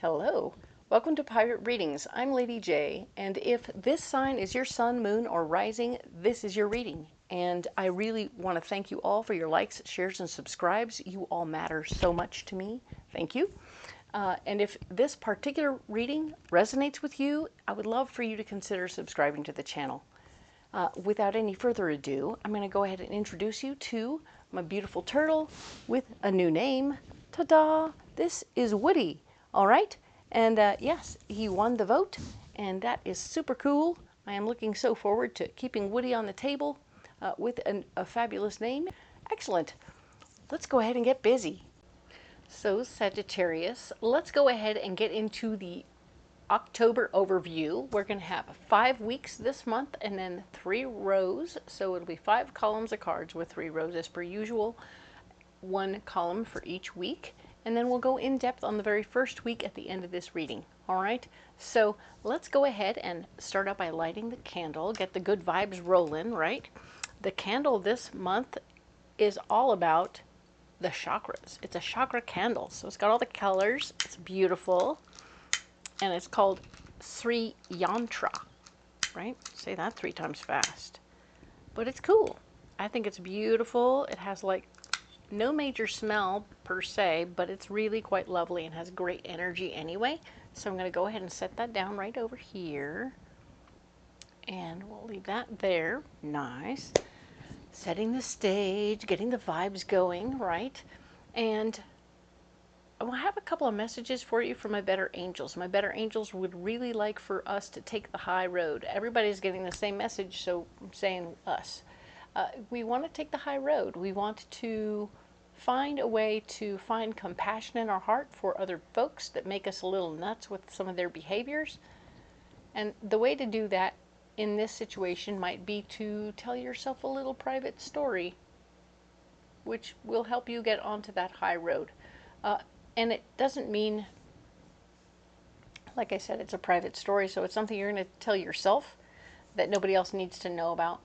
Hello, welcome to Pirate Readings. I'm Lady J, and if this sign is your sun, moon, or rising, this is your reading. And I really want to thank you all for your likes, shares, and subscribes. You all matter so much to me. Thank you. And if this particular reading resonates with you, I would love for you to consider subscribing to the channel. Without any further ado, I'm going to go ahead and introduce you to my beautiful turtle with a new name. Ta-da! This is Woody. All right, and yes, he won the vote, and that is super cool. I am looking so forward to keeping Woody on the table with a fabulous name. Excellent. Let's go ahead and get busy. So, Sagittarius, let's go ahead and get into the October overview. We're going to have 5 weeks this month and then 3 rows. So it'll be 5 columns of cards with 3 rows as per usual, 1 column for each week. And then we'll go in depth on the very first week at the end of this reading. All right, so let's go ahead and start out by lighting the candle, get the good vibes rolling, right? The candle this month is all about the chakras. It's a chakra candle, so it's got all the colors. It's beautiful, and it's called Sri Yantra, right? Say that 3 times fast. But it's cool. I think it's beautiful. It has like no major smell per se, but it's really quite lovely and has great energy anyway. So I'm going to go ahead and set that down right over here. And we'll leave that there. Nice. Setting the stage, getting the vibes going, right? And I have a couple of messages for you from my better angels. My better angels would really like for us to take the high road. Everybody's getting the same message, so I'm saying us. We want to take the high road. We want to find a way to find compassion in our heart for other folks that make us a little nuts with some of their behaviors. And the way to do that in this situation might be to tell yourself a little private story, which will help you get onto that high road. And it doesn't mean, like I said, it's a private story, so it's something you're going to tell yourself that nobody else needs to know about.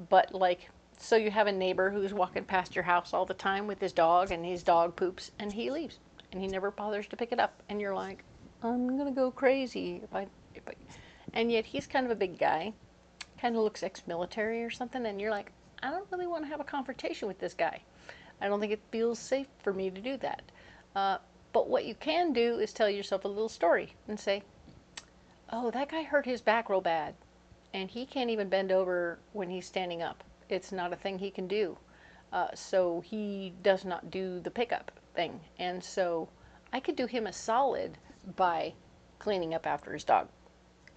But like, so you have a neighbor who's walking past your house all the time with his dog, and his dog poops and he leaves and he never bothers to pick it up, and you're like, I'm gonna go crazy if I and yet he's kind of a big guy, kind of looks ex-military or something, and you're like, I don't really want to have a confrontation with this guy. I don't think it feels safe for me to do that. But what you can do is tell yourself a little story and say, oh, that guy hurt his back real bad, and he can't even bend over when he's standing up. It's not a thing he can do. So he does not do the pickup thing. And so I could do him a solid by cleaning up after his dog.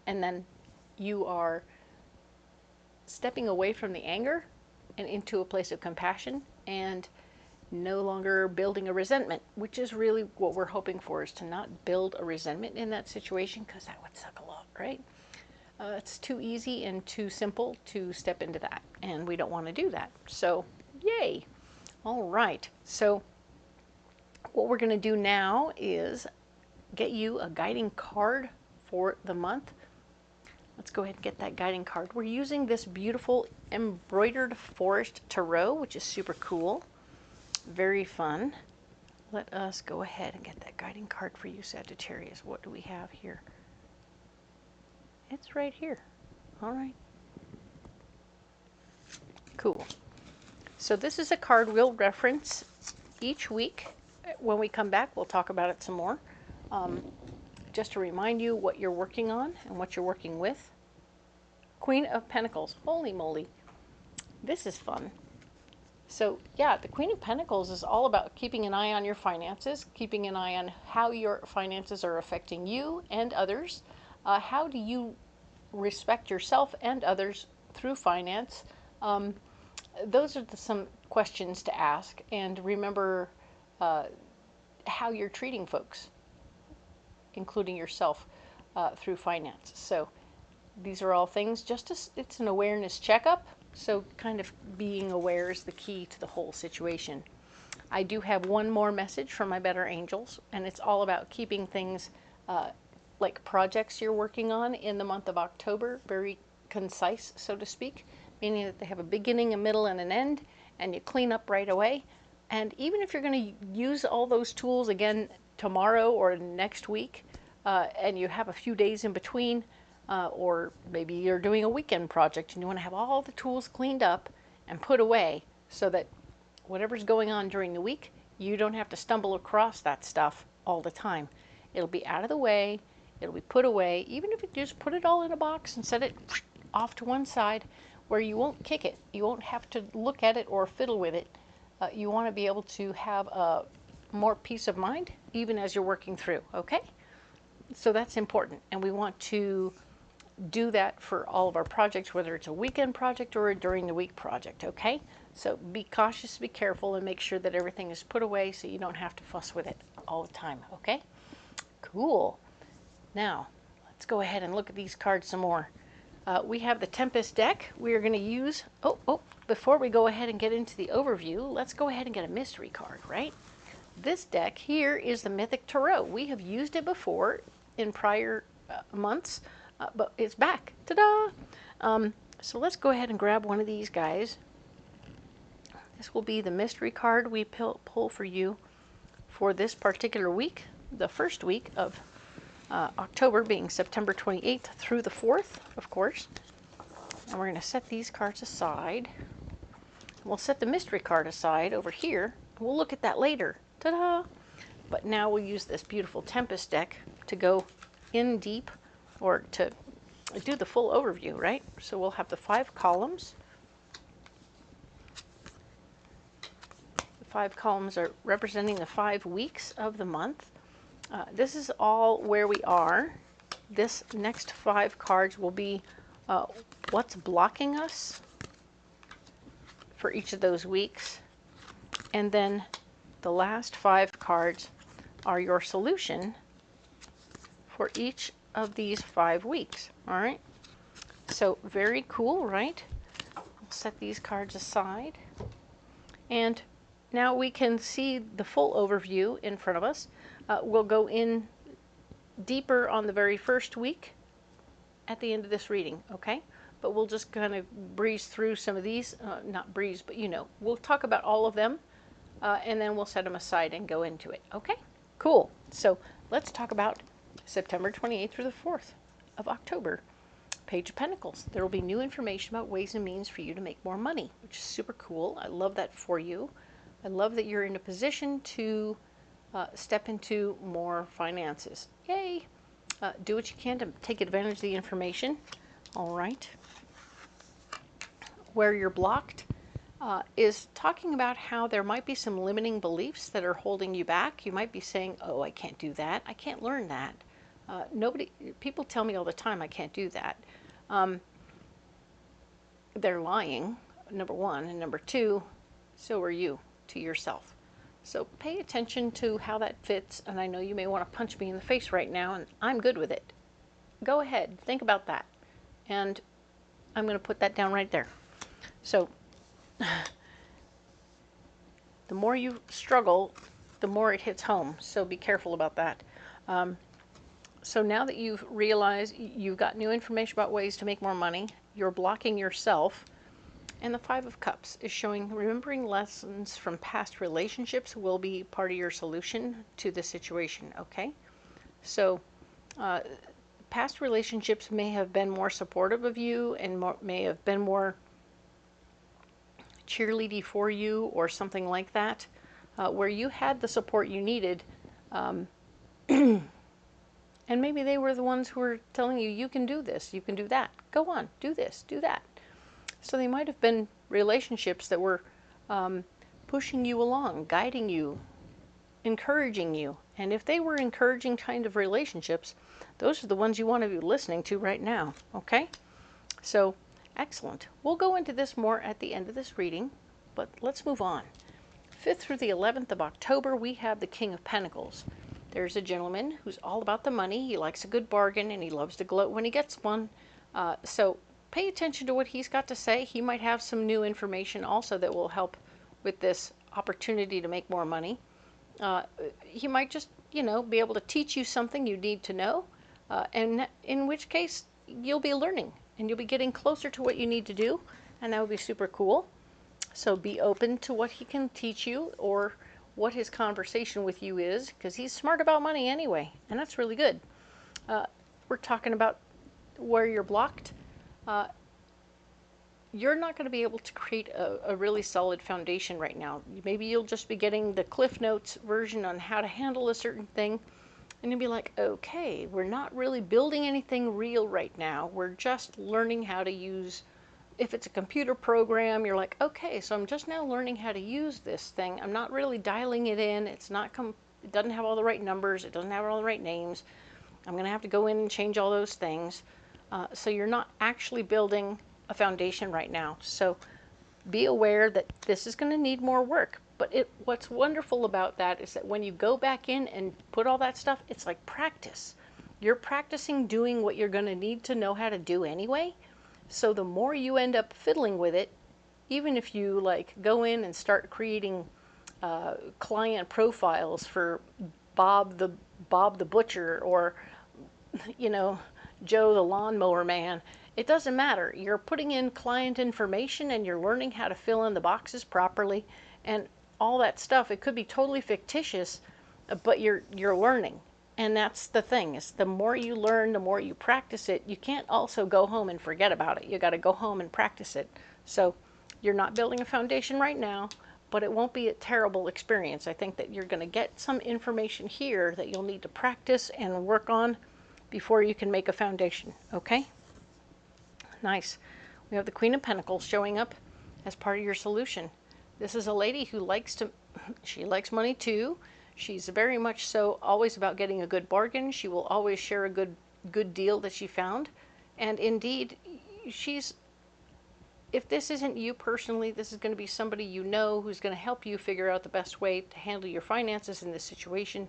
And then you are stepping away from the anger and into a place of compassion and no longer building a resentment, which is really what we're hoping for, is to not build a resentment in that situation, because that would suck a lot, right? It's too easy and too simple to step into that, and we don't want to do that. So, yay! All right, so what we're going to do now is get you a guiding card for the month. Let's go ahead and get that guiding card. We're using this beautiful embroidered forest tarot, which is super cool. Very fun. Let us go ahead and get that guiding card for you, Sagittarius. What do we have here? It's right here. All right. Cool. So this is a card we'll reference each week. When we come back, we'll talk about it some more. Just to remind you what you're working on and what you're working with. Queen of Pentacles. Holy moly. This is fun. So yeah, the Queen of Pentacles is all about keeping an eye on your finances, keeping an eye on how your finances are affecting you and others. How do you respect yourself and others through finance? Those are some questions to ask, and remember how you're treating folks, including yourself, through finance. So these are all things, it's an awareness checkup. So kind of being aware is the key to the whole situation. I do have one more message from my better angels, and it's all about keeping things like projects you're working on in the month of October very concise, so to speak, meaning that they have a beginning, a middle, and an end, and you clean up right away. And even if you're going to use all those tools again tomorrow or next week, and you have a few days in between, or maybe you're doing a weekend project and you want to have all the tools cleaned up and put away so that whatever's going on during the week, you don't have to stumble across that stuff all the time. It'll be out of the way, it'll be put away, even if you just put it all in a box and set it off to one side where you won't kick it. You won't have to look at it or fiddle with it. You want to be able to have more peace of mind even as you're working through, okay? So that's important, and we want to do that for all of our projects, whether it's a weekend project or a during the week project, okay? So be cautious, be careful, and make sure that everything is put away so you don't have to fuss with it all the time, okay? Cool. Now, let's go ahead and look at these cards some more. We have the Tempest deck. We are going to use, before we go ahead and get into the overview, let's go ahead and get a mystery card, right? This deck here is the Mythic Tarot. We have used it before in prior months, but it's back. Ta-da! So let's go ahead and grab one of these guys. This will be the mystery card we pull for you for this particular week, the first week of October, being September 28th through the 4th, of course. And we're going to set these cards aside. We'll set the mystery card aside over here. We'll look at that later. Ta-da! But now we'll use this beautiful Tempest deck to go in deep, or to do the full overview, right? So we'll have the 5 columns. The 5 columns are representing the 5 weeks of the month. This is all where we are. This next 5 cards will be what's blocking us for each of those weeks. And then the last 5 cards are your solution for each of these 5 weeks. All right. So very cool, right? We'll set these cards aside. And now we can see the full overview in front of us. We'll go in deeper on the very first week at the end of this reading, okay? But we'll just kind of breeze through some of these, not breeze, but you know, we'll talk about all of them, and then we'll set them aside and go into it, okay? Cool. So let's talk about September 28th through the 4th of October. Page of Pentacles. There will be new information about ways and means for you to make more money, which is super cool. I love that for you. I love that you're in a position to step into more finances. Yay! Do what you can to take advantage of the information. All right. Where you're blocked is talking about how there might be some limiting beliefs that are holding you back. You might be saying, oh, I can't do that. I can't learn that. People tell me all the time I can't do that. They're lying, number one, and number two, so are you to yourself. So pay attention to how that fits, and I know you may want to punch me in the face right now, and I'm good with it. Go ahead, think about that, and I'm going to put that down right there. So the more you struggle, the more it hits home, so be careful about that. So now that you've realized you've got new information about ways to make more money, you're blocking yourself. And the 5 of Cups is showing remembering lessons from past relationships will be part of your solution to the situation, okay? So past relationships may have been more supportive of you and may have been more cheerleading for you or something like that, where you had the support you needed. And maybe they were the ones who were telling you, you can do this, you can do that. Go on, do this, do that. So they might have been relationships that were pushing you along, guiding you, encouraging you. And if they were encouraging kind of relationships, those are the ones you want to be listening to right now, okay? So, excellent. We'll go into this more at the end of this reading, but let's move on. 5th through the 11th of October, we have the King of Pentacles. There's a gentleman who's all about the money. He likes a good bargain, and he loves to gloat when he gets one. So pay attention to what he's got to say. He might have some new information also that will help with this opportunity to make more money. He might just, you know, be able to teach you something you need to know, and in which case you'll be learning and you'll be getting closer to what you need to do, and that would be super cool. So be open to what he can teach you or what his conversation with you is, because he's smart about money anyway, and that's really good. We're talking about where you're blocked. You're not going to be able to create a really solid foundation right now. Maybe you'll just be getting the Cliff Notes version on how to handle a certain thing, and you'll be like, okay, we're not really building anything real right now. We're just learning how to use, if it's a computer program, you're like, okay, so I'm just now learning how to use this thing. I'm not really dialing it in. It's not, it doesn't have all the right numbers. It doesn't have all the right names. I'm going to have to go in and change all those things. So you're not actually building a foundation right now. So be aware that this is going to need more work. But what's wonderful about that is that when you go back in and put all that stuff, it's like practice. You're practicing doing what you're going to need to know how to do anyway. So the more you end up fiddling with it, even if you like go in and start creating client profiles for Bob the butcher, or you know, Joe the lawnmower man, it doesn't matter. You're putting in client information and you're learning how to fill in the boxes properly and all that stuff. It could be totally fictitious, but you're learning. And that's the thing, is the more you learn, the more you practice it. You can't also go home and forget about it. You got to go home and practice it. So you're not building a foundation right now, but it won't be a terrible experience. I think that you're going to get some information here that you'll need to practice and work on before you can make a foundation. Okay? Nice. We have the Queen of Pentacles showing up as part of your solution. This is a lady who she likes money too. She's very much so always about getting a good bargain. She will always share a good deal that she found. And indeed, if this isn't you personally, this is going to be somebody you know who's going to help you figure out the best way to handle your finances in this situation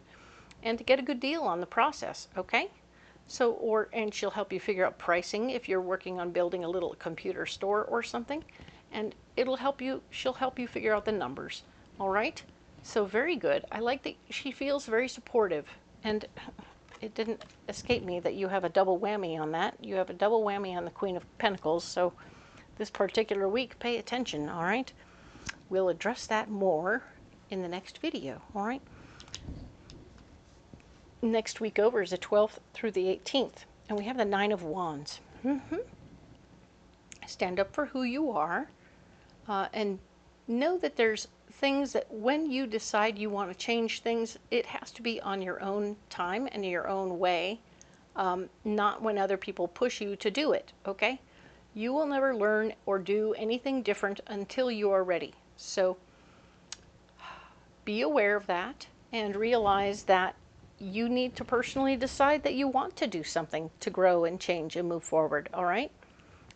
and to get a good deal on the process, okay? So, and she'll help you figure out pricing if you're working on building a little computer store or something, and she'll help you figure out the numbers. All right? So very good. I like that she feels very supportive, and it didn't escape me that you have a double whammy on that. You have a double whammy on the Queen of Pentacles, so this particular week, pay attention, all right? We'll address that more in the next video, all right? Next week over is the 12th through the 18th, and we have the 9 of Wands. Stand up for who you are, and know that there's things that when you decide you want to change things, it has to be on your own time and your own way, not when other people push you to do it, okay? You will never learn or do anything different until you are ready. So be aware of that and realize that you need to personally decide that you want to do something to grow and change and move forward, all right?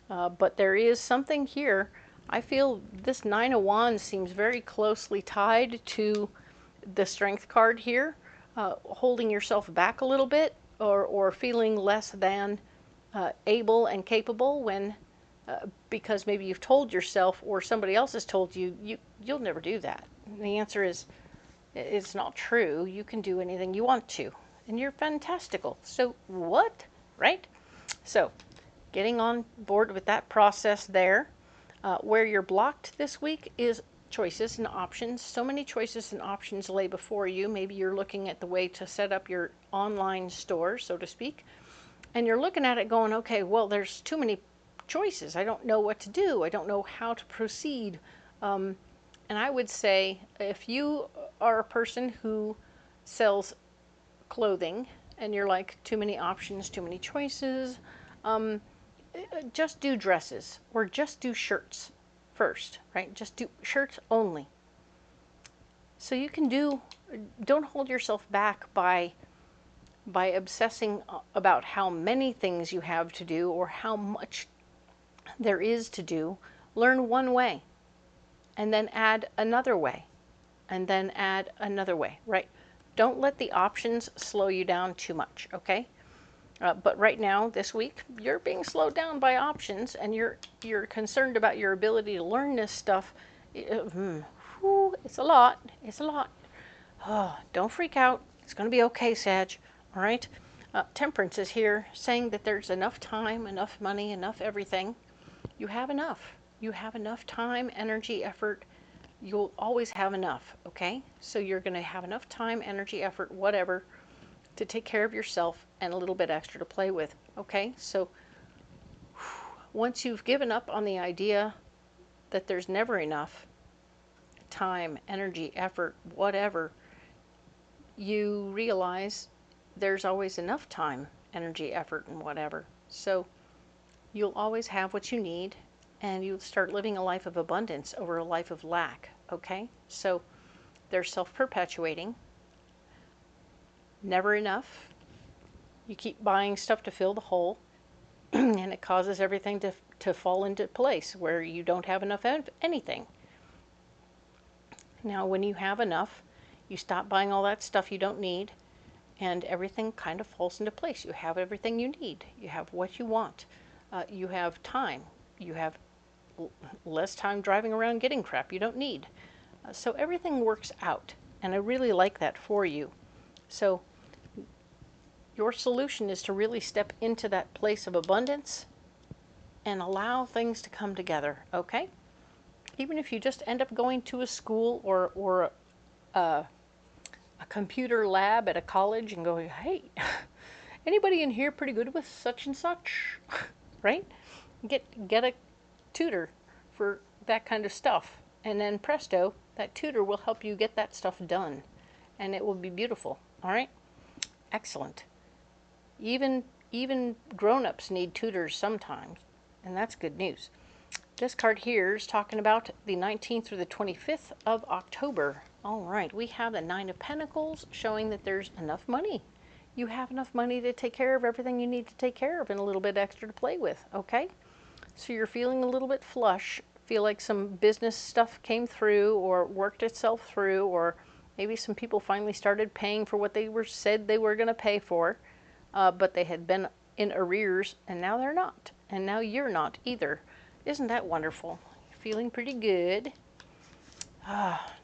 But there is something here. I feel this 9 of Wands seems very closely tied to the Strength card here, holding yourself back a little bit, or feeling less than able and capable when, because maybe you've told yourself or somebody else has told you, you'll never do that. And the answer is, it's not true. You can do anything you want to, and you're fantastical. So what, right? So getting on board with that process there. Where you're blocked this week is choices and options. So many choices and options lay before you. Maybe you're looking at the way to set up your online store, so to speak, and you're looking at it going, okay, well, there's too many choices. I don't know what to do. I don't know how to proceed. And I would say if you are a person who sells clothing and you're like, too many options, too many choices, just do dresses or just do shirts first, right? Just do shirts only. So you can don't hold yourself back by obsessing about how many things you have to do or how much there is to do. Learn one way and then add another way and then add another way, right? Don't let the options slow you down too much, okay? But right now, this week, you're being slowed down by options, and you're concerned about your ability to learn this stuff. It's a lot. It's a lot. Oh, don't freak out. It's going to be okay, Sag. All right? Temperance is here, saying that there's enough time, enough money, enough everything. You have enough. You have enough time, energy, effort. You'll always have enough, okay? So you're going to have enough time, energy, effort, whatever, to take care of yourself and a little bit extra to play with. Okay, so once you've given up on the idea that there's never enough time, energy, effort, whatever, you realize there's always enough time, energy, effort, and whatever. So you'll always have what you need, and you'll start living a life of abundance over a life of lack. Okay, so they're self-perpetuating. Never enough. You keep buying stuff to fill the hole, and it causes everything to fall into place where you don't have enough of anything. Now, when you have enough, you stop buying all that stuff you don't need, and everything kind of falls into place. You have everything you need. You have what you want. You have time. You have less time driving around getting crap you don't need. So everything works out, and I really like that for you. So your solution is to really step into that place of abundance and allow things to come together, okay? Even if you just end up going to a school or a computer lab at a college and going, hey, anybody in here pretty good with such and such, right? Get a tutor for that kind of stuff, and then presto, that tutor will help you get that stuff done, and it will be beautiful. All right, excellent. Even grown-ups need tutors sometimes, and that's good news. This card here is talking about the 19th through the 25th of October. All right, we have the 9 of Pentacles showing that there's enough money. You have enough money to take care of everything you need to take care of and a little bit extra to play with, okay? So you're feeling a little bit flush, feel like some business stuff came through or worked itself through, or maybe some people finally started paying for what they said they were going to pay for, but they had been in arrears, and now they're not. And now you're not either. Isn't that wonderful? Feeling pretty good.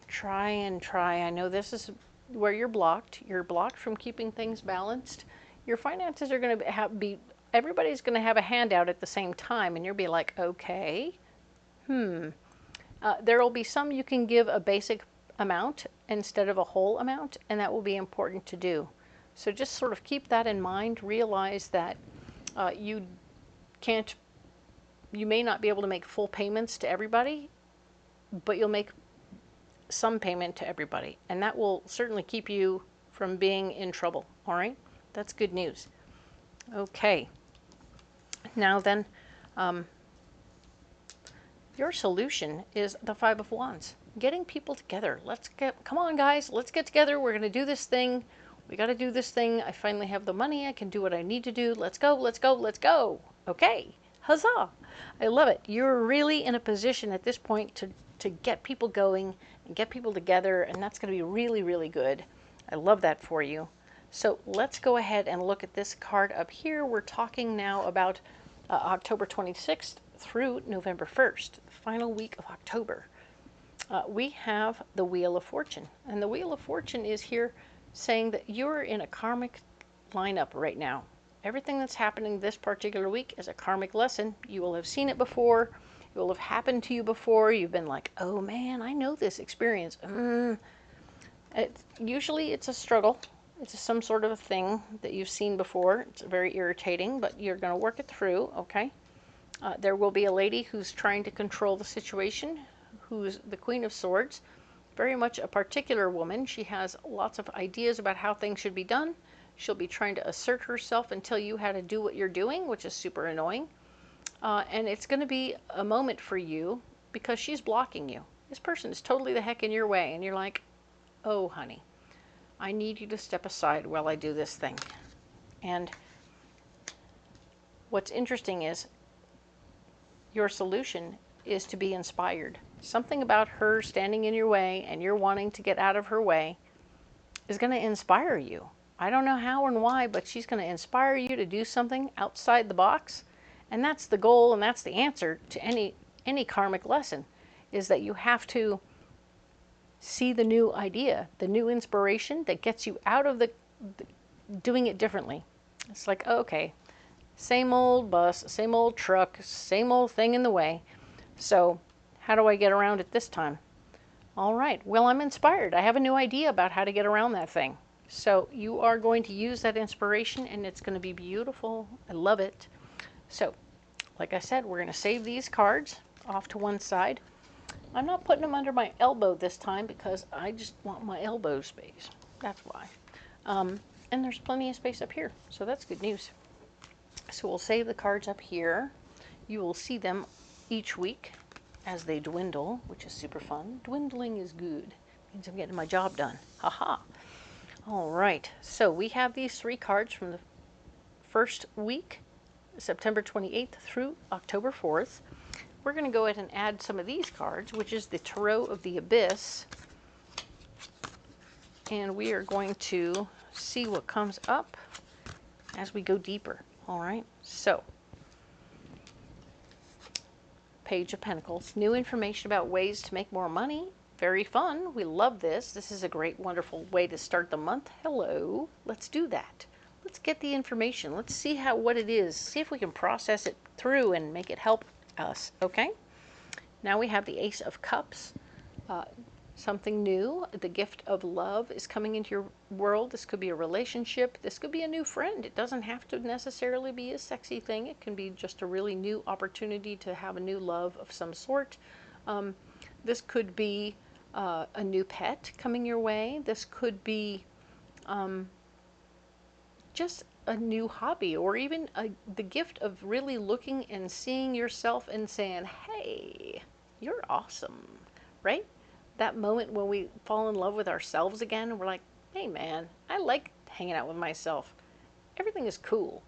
Try and try. I know this is where you're blocked. You're blocked from keeping things balanced. Your finances are going to everybody's going to have a handout at the same time, and you'll be like, okay, there will be some you can give a basic amount instead of a whole amount, and that will be important to do. So just sort of keep that in mind. Realize that you may not be able to make full payments to everybody, but you'll make some payment to everybody, and that will certainly keep you from being in trouble. All right, that's good news. Okay, now then, your solution is the 5 of Wands. Getting people together. Come on guys, let's get together. We're going to do this thing. We got to do this thing. I finally have the money. I can do what I need to do. Let's go, let's go, let's go. Okay, huzzah. I love it. You're really in a position at this point to get people going and get people together, and that's going to be really, really good. I love that for you. So let's go ahead and look at this card up here. We're talking now about October 26th through November 1st, the final week of October. We have the Wheel of Fortune, and the Wheel of Fortune is here saying that you're in a karmic lineup right now. Everything that's happening this particular week is a karmic lesson. You will have seen it before. It will have happened to you before. You've been like, oh man, I know this experience. Usually it's a struggle. It's some sort of a thing that you've seen before. It's very irritating, but you're going to work it through, okay? There will be a lady who's trying to control the situation, who's the Queen of Swords. Very much a particular woman. She has lots of ideas about how things should be done. She'll be trying to assert herself and tell you how to do what you're doing, which is super annoying. And it's going to be a moment for you because she's blocking you. This person is totally the heck in your way, and you're like, oh, honey, I need you to step aside while I do this thing. And what's interesting is your solution is to be inspired. Something about her standing in your way and you're wanting to get out of her way is going to inspire you. I don't know how and why, but she's going to inspire you to do something outside the box. And that's the goal, and that's the answer to any karmic lesson, is that you have to see the new idea, the new inspiration that gets you out of the doing it differently. It's like, okay, same old bus, same old truck, same old thing in the way. So how do I get around it this time? All right, well, I'm inspired. I have a new idea about how to get around that thing. So you are going to use that inspiration, and it's going to be beautiful. I love it. So, like I said, we're going to save these cards off to one side. I'm not putting them under my elbow this time because I just want my elbow space. That's why. And there's plenty of space up here, so that's good news. So we'll save the cards up here. You will see them each week as they dwindle, which is super fun. Dwindling is good. Means I'm getting my job done. Haha. All right, so we have these 3 cards from the first week, September 28th through October 4th. We're going to go ahead and add some of these cards, which is the Tarot of the Abyss. And we are going to see what comes up as we go deeper. All right, so Page of Pentacles. New information about ways to make more money. Very fun. We love this. This is a great, wonderful way to start the month. Hello. Let's do that. Let's get the information. Let's see what it is. See if we can process it through and make it help us. Okay? Now we have the Ace of Cups. Something new. The gift of love is coming into your world. This could be a relationship. This could be a new friend. It doesn't have to necessarily be a sexy thing. It can be just a really new opportunity to have a new love of some sort. This could be a new pet coming your way. This could be just a new hobby, or even the gift of really looking and seeing yourself and saying, hey, you're awesome, right? That moment when we fall in love with ourselves again, and we're like, hey man, I like hanging out with myself. Everything is cool.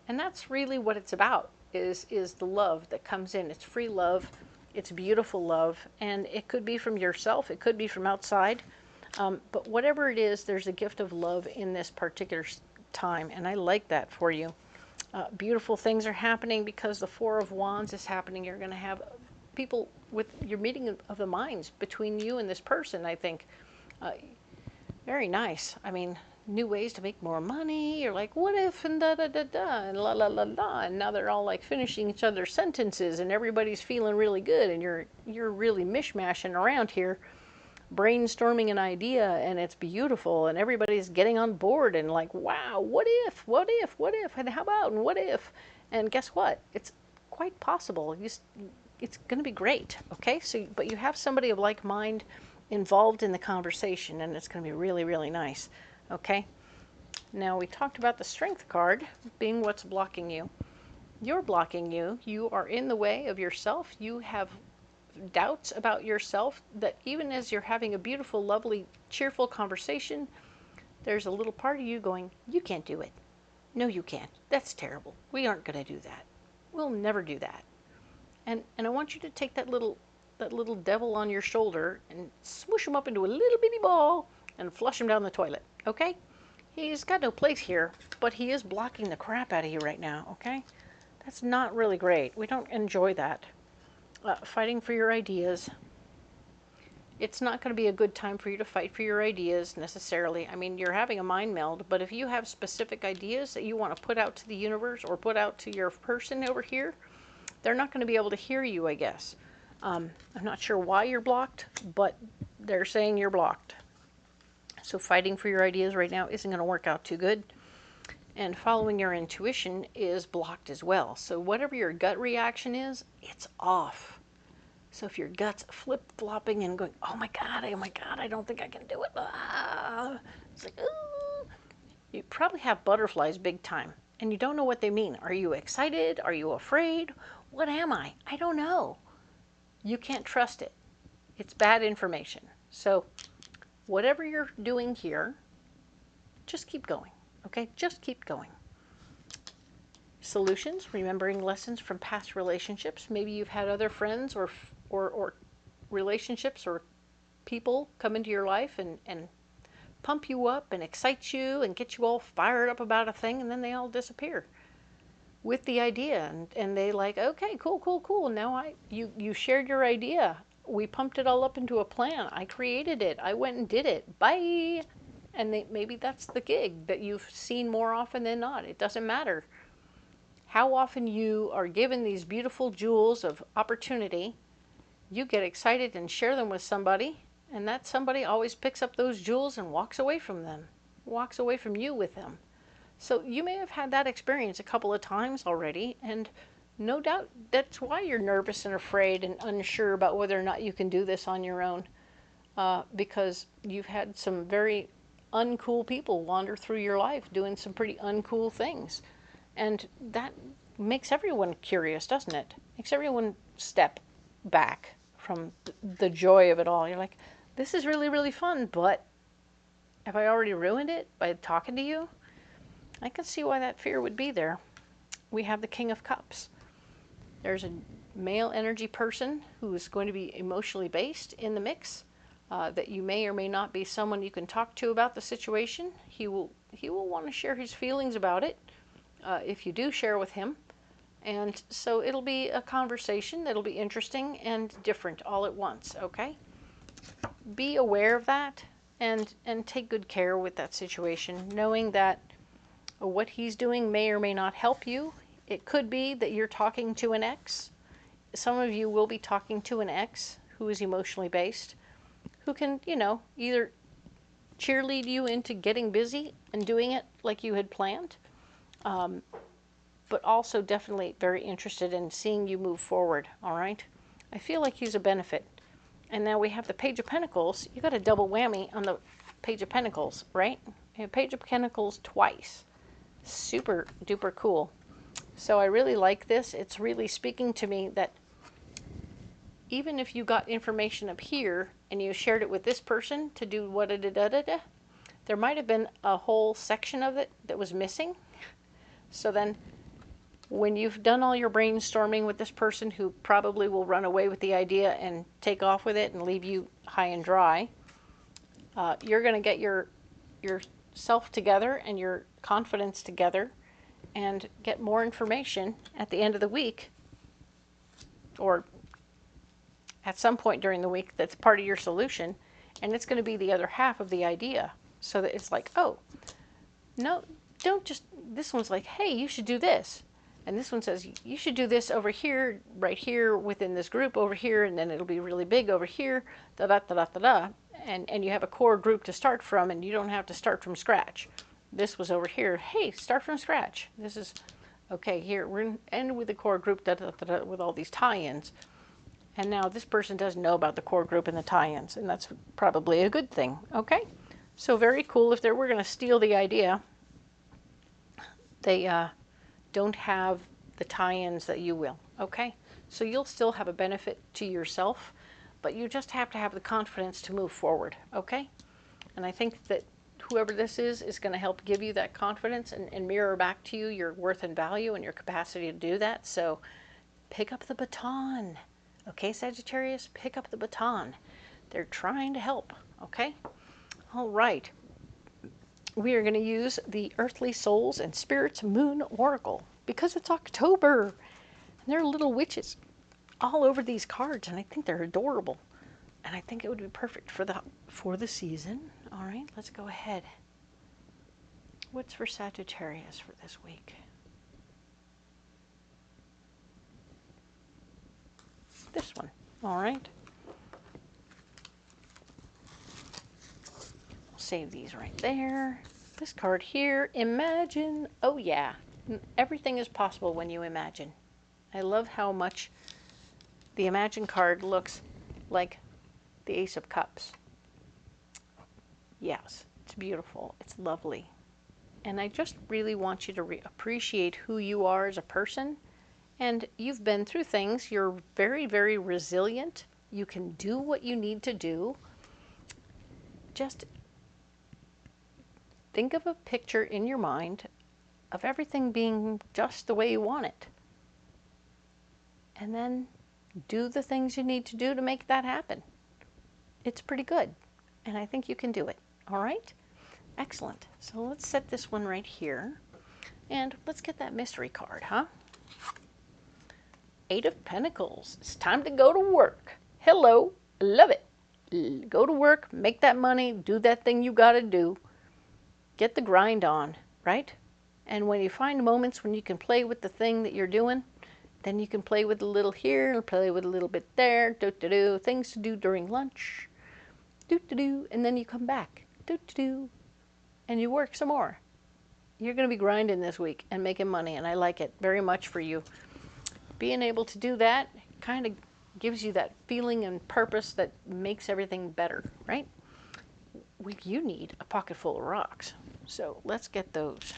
And that's really what it's about, is the love that comes in. It's free love. It's beautiful love, and it could be from yourself. It could be from outside. But whatever it is, there's a gift of love in this particular time, and I like that for you. Beautiful things are happening because the Four of Wands is happening. You're going to have people with your meeting of the minds between you and this person, I think. Very nice. I mean, new ways to make more money. You're like, what if, and da-da-da-da, and la-la-la-la, and now they're all like finishing each other's sentences, and everybody's feeling really good, and you're really mishmashing around here, brainstorming an idea, and it's beautiful, and everybody's getting on board, and like, wow, what if, and how about, and what if, and guess what? It's quite possible. It's going to be great, okay? So, but you have somebody of like mind involved in the conversation, and it's going to be really, really nice. Okay, now we talked about the Strength card being what's blocking you. You're blocking you. You are in the way of yourself. You have doubts about yourself that even as you're having a beautiful, lovely, cheerful conversation, there's a little part of you going, you can't do it. No, you can't. That's terrible. We aren't going to do that. We'll never do that. And I want you to take that little devil on your shoulder and swoosh him up into a little bitty ball and flush him down the toilet, okay? He's got no place here, but he is blocking the crap out of you right now, okay? That's not really great. We don't enjoy that. Fighting for your ideas. It's not going to be a good time for you to fight for your ideas necessarily. I mean, you're having a mind meld, but if you have specific ideas that you want to put out to the universe or put out to your person over here, they're not going to be able to hear you, I guess. I'm not sure why you're blocked, but they're saying you're blocked. So fighting for your ideas right now isn't going to work out too good. And following your intuition is blocked as well. So whatever your gut reaction is, it's off. So if your gut's flip-flopping and going, oh my God, I don't think I can do it. It's like, ooh. You probably have butterflies big time, and you don't know what they mean. Are you excited? Are you afraid? What am I? I don't know. You can't trust it. It's bad information. So whatever you're doing here, just keep going, okay? Just keep going. Solutions, remembering lessons from past relationships. Maybe you've had other friends or relationships or people come into your life and pump you up and excite you and get you all fired up about a thing, and then they all disappear with the idea, and they like, okay, cool. Now you shared your idea. We pumped it all up into a plan. I created it. I went and did it. Bye. And maybe that's the gig that you've seen more often than not. It doesn't matter how often you are given these beautiful jewels of opportunity. You get excited and share them with somebody, and that somebody always picks up those jewels and walks away from them. walks away from you with them. So you may have had that experience a couple of times already, and no doubt that's why you're nervous and afraid and unsure about whether or not you can do this on your own, because you've had some very uncool people wander through your life doing some pretty uncool things. And that makes everyone curious, doesn't it? Makes everyone step back from the joy of it all. You're like, this is really, really fun, but have I already ruined it by talking to you? I can see why that fear would be there. We have the King of Cups. There's a male energy person who is going to be emotionally based in the mix, that you may or may not be someone you can talk to about the situation. He will want to share his feelings about it if you do share with him. And so it'll be a conversation that'll be interesting and different all at once, okay? Be aware of that and take good care with that situation, knowing that what he's doing may or may not help you. It could be that you're talking to an ex. Some of you will be talking to an ex who is emotionally based, who can, you know, either cheerlead you into getting busy and doing it like you had planned, but also definitely very interested in seeing you move forward, all right? I feel like he's a benefit. And now we have the Page of Pentacles. You got a double whammy on the Page of Pentacles, right? You have Page of Pentacles twice. Super duper cool. So I really like this. It's really speaking to me that even if you got information up here and you shared it with this person to do what-da-da-da-da-da, there might have been a whole section of it that was missing. So then when you've done all your brainstorming with this person, who probably will run away with the idea and take off with it and leave you high and dry, you're going to get yourself together and your confidence together and get more information at the end of the week, or at some point during the week that's part of your solution, and it's going to be the other half of the idea. So that it's like, oh, no, don't just, this one's like, hey, you should do this. And this one says, you should do this over here, right here, within this group over here, and then it'll be really big over here, da-da-da-da-da-da. And you have a core group to start from, and you don't have to start from scratch. This was over here, hey, start from scratch. This is, okay, here, we're going to end with the core group, da-da-da-da, with all these tie-ins. And now this person doesn't know about the core group and the tie-ins, and that's probably a good thing, okay? So very cool. If they were going to steal the idea, they don't have the tie-ins that you will, okay? So you'll still have a benefit to yourself, but you just have to have the confidence to move forward, okay? And I think that whoever this is going to help give you that confidence and mirror back to you your worth and value and your capacity to do that. So pick up the baton, okay, Sagittarius? Pick up the baton. They're trying to help, okay? All right. We are going to use the Earthly Souls and Spirits Moon Oracle because it's October. And there are little witches all over these cards, and I think they're adorable. And I think it would be perfect for the season. All right, let's go ahead. What's for Sagittarius for this week? This one. All right. Save these right there. This card here, imagine. Oh yeah, everything is possible when you imagine. I love how much the Imagine card looks like the Ace of Cups. Yes, it's beautiful. It's lovely. And I just really want you to appreciate who you are as a person. And you've been through things. You're very, very resilient. You can do what you need to do. Just think of a picture in your mind of everything being just the way you want it. And then do the things you need to do to make that happen. It's pretty good. And I think you can do it. All right? Excellent. So let's set this one right here. And let's get that mystery card, huh? Eight of Pentacles. It's time to go to work. Hello. Love it. Go to work, make that money, do that thing you got to do. Get the grind on, right? And when you find moments when you can play with the thing that you're doing, then you can play with a little here and play with a little bit there, do-do-do, things to do during lunch, do-do-do, and then you come back, do-do-do. and you work some more. You're going to be grinding this week and making money, and I like it very much for you. Being able to do that kind of gives you that feeling and purpose that makes everything better, right? You need a pocket full of rocks, so let's get those.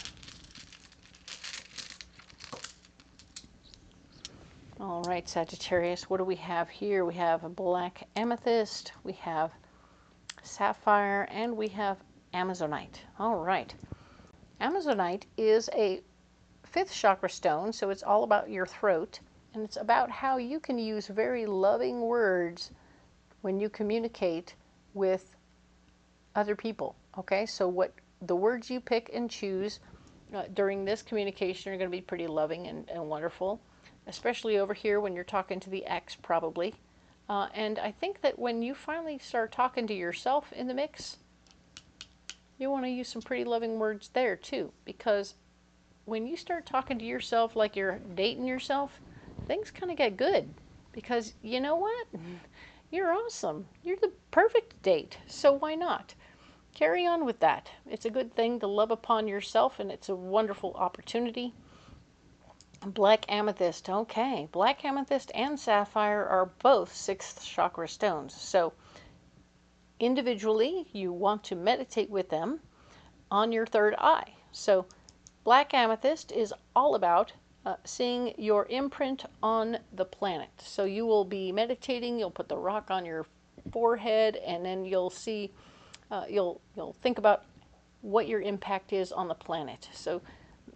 All right, Sagittarius, what do we have here? We have a black amethyst, we have sapphire, and we have amazonite. All right. Amazonite is a 5th chakra stone, so it's all about your throat, and it's about how you can use very loving words when you communicate with other people, okay? So what the words you pick and choose during this communication are going to be pretty loving and wonderful, especially over here when you're talking to the ex, probably. And I think that when you finally start talking to yourself in the mix, you want to use some pretty loving words there too, because when you start talking to yourself like you're dating yourself, things kind of get good, because you know what? You're awesome. You're the perfect date, so why not? Carry on with that. It's a good thing to love upon yourself, and it's a wonderful opportunity. Black amethyst. Okay, black amethyst and sapphire are both 6th chakra stones. So individually, you want to meditate with them on your 3rd eye. So black amethyst is all about seeing your imprint on the planet. So you will be meditating, you'll put the rock on your forehead, and then you'll see, you'll think about what your impact is on the planet. So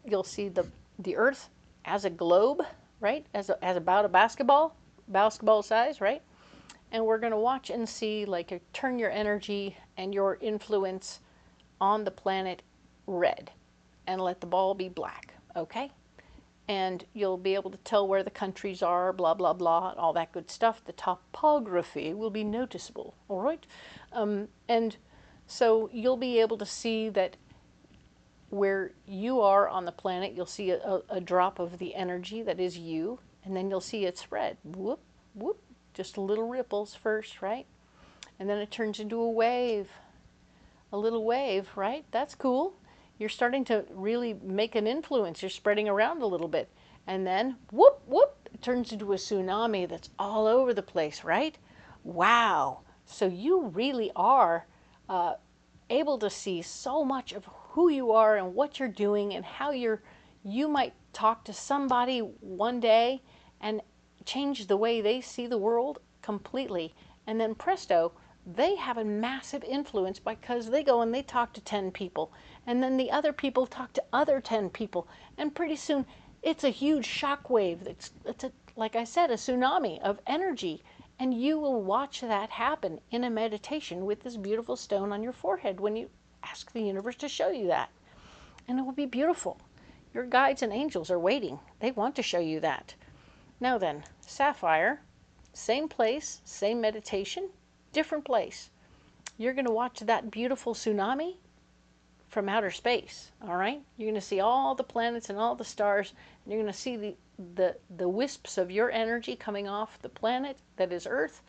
you'll see the earth as a globe, right? As about a basketball size, right? And we're going to watch and see, like, turn your energy and your influence on the planet red and let the ball be black, okay? And you'll be able to tell where the countries are, blah, blah, blah, all that good stuff. The topography will be noticeable, all right? And so you'll be able to see that where you are on the planet, you'll see a drop of the energy that is you, and then you'll see it spread. Whoop, whoop, just little ripples first, right? And then it turns into a wave, a little wave, right? That's cool. You're starting to really make an influence. You're spreading around a little bit. And then, whoop, whoop, it turns into a tsunami that's all over the place, right? Wow. So you really are able to see so much of who you are and what you're doing and how you might talk to somebody one day and change the way they see the world completely. And then presto, they have a massive influence because they go and they talk to 10 people. And then the other people talk to other 10 people. And pretty soon, it's a huge shock wave. It's like I said, a tsunami of energy. And you will watch that happen in a meditation with this beautiful stone on your forehead when you ask the universe to show you that. And it will be beautiful. Your guides and angels are waiting. They want to show you that. Now then, sapphire, same place, same meditation, different place. You're going to watch that beautiful tsunami from outer space, all right? You're going to see all the planets and all the stars, and you're going to see the wisps of your energy coming off the planet that is Earth,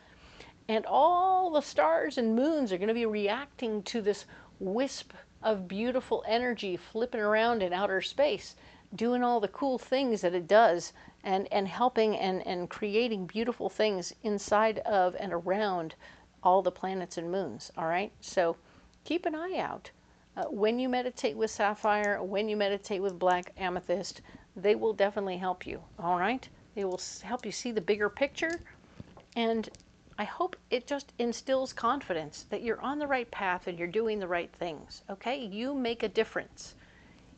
and all the stars and moons are going to be reacting to this wisp of beautiful energy flipping around in outer space, doing all the cool things that it does, and helping and creating beautiful things inside of and around all the planets and moons, all right? So keep an eye out. When you meditate with sapphire, when you meditate with black amethyst, they will definitely help you, all right? They will help you see the bigger picture, and I hope it just instills confidence that you're on the right path and you're doing the right things, okay? You make a difference.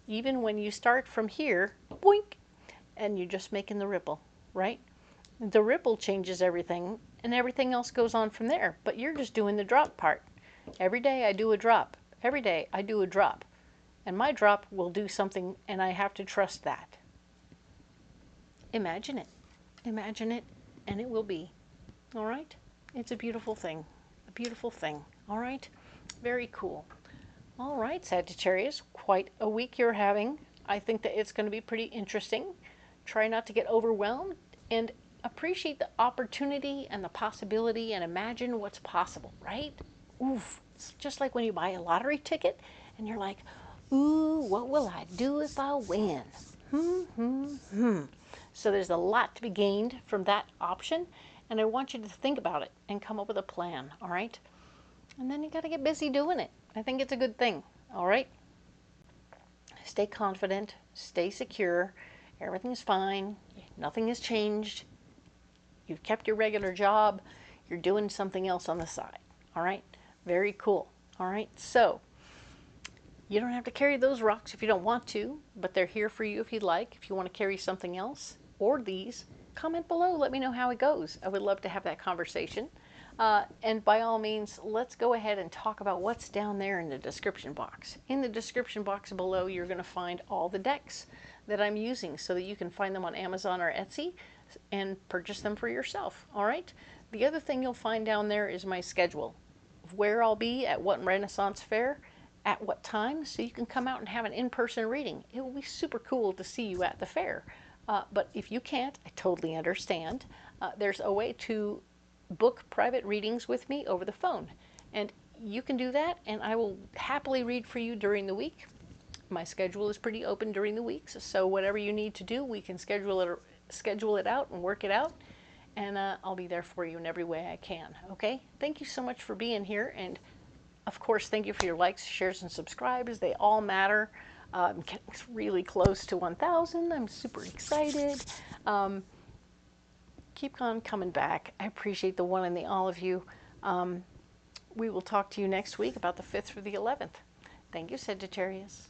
Even when you start from here, boink, and you're just making the ripple, right? The ripple changes everything, and everything else goes on from there, but you're just doing the drop part. Every day I do a drop. Every day I do a drop. And my drop will do something, and I have to trust that. Imagine it. Imagine it, and it will be. All right? It's a beautiful thing. A beautiful thing. All right? Very cool. All right, Sagittarius. Quite a week you're having. I think that it's going to be pretty interesting. Try not to get overwhelmed and appreciate the opportunity and the possibility and imagine what's possible, right? Oof. It's just like when you buy a lottery ticket and you're like, ooh, what will I do if I win? So there's a lot to be gained from that option, and I want you to think about it and come up with a plan, all right? And then you got to get busy doing it. I think it's a good thing, all right? Stay confident, stay secure, everything's fine, nothing has changed. You've kept your regular job, you're doing something else on the side, all right? Very cool, all right? So, you don't have to carry those rocks if you don't want to, but they're here for you if you'd like. If you want to carry something else or these, comment below. Let me know how it goes. I would love to have that conversation. And by all means, let's go ahead and talk about what's down there in the description box. In the description box below, you're going to find all the decks that I'm using so that you can find them on Amazon or Etsy and purchase them for yourself. All right? The other thing you'll find down there is my schedule of where I'll be at what Renaissance Fair, at what time, so you can come out and have an in-person reading. It will be super cool to see you at the fair. But if you can't, I totally understand. There's a way to book private readings with me over the phone. And you can do that, and I will happily read for you during the week. My schedule is pretty open during the weeks, so whatever you need to do, we can schedule it out and work it out. And I'll be there for you in every way I can, okay? Thank you so much for being here, and of course, thank you for your likes, shares, and subscribes. They all matter. I'm getting really close to 1,000. I'm super excited. Keep on coming back. I appreciate the one and the all of you. We will talk to you next week about the 5th through the 11th. Thank you, Sagittarius.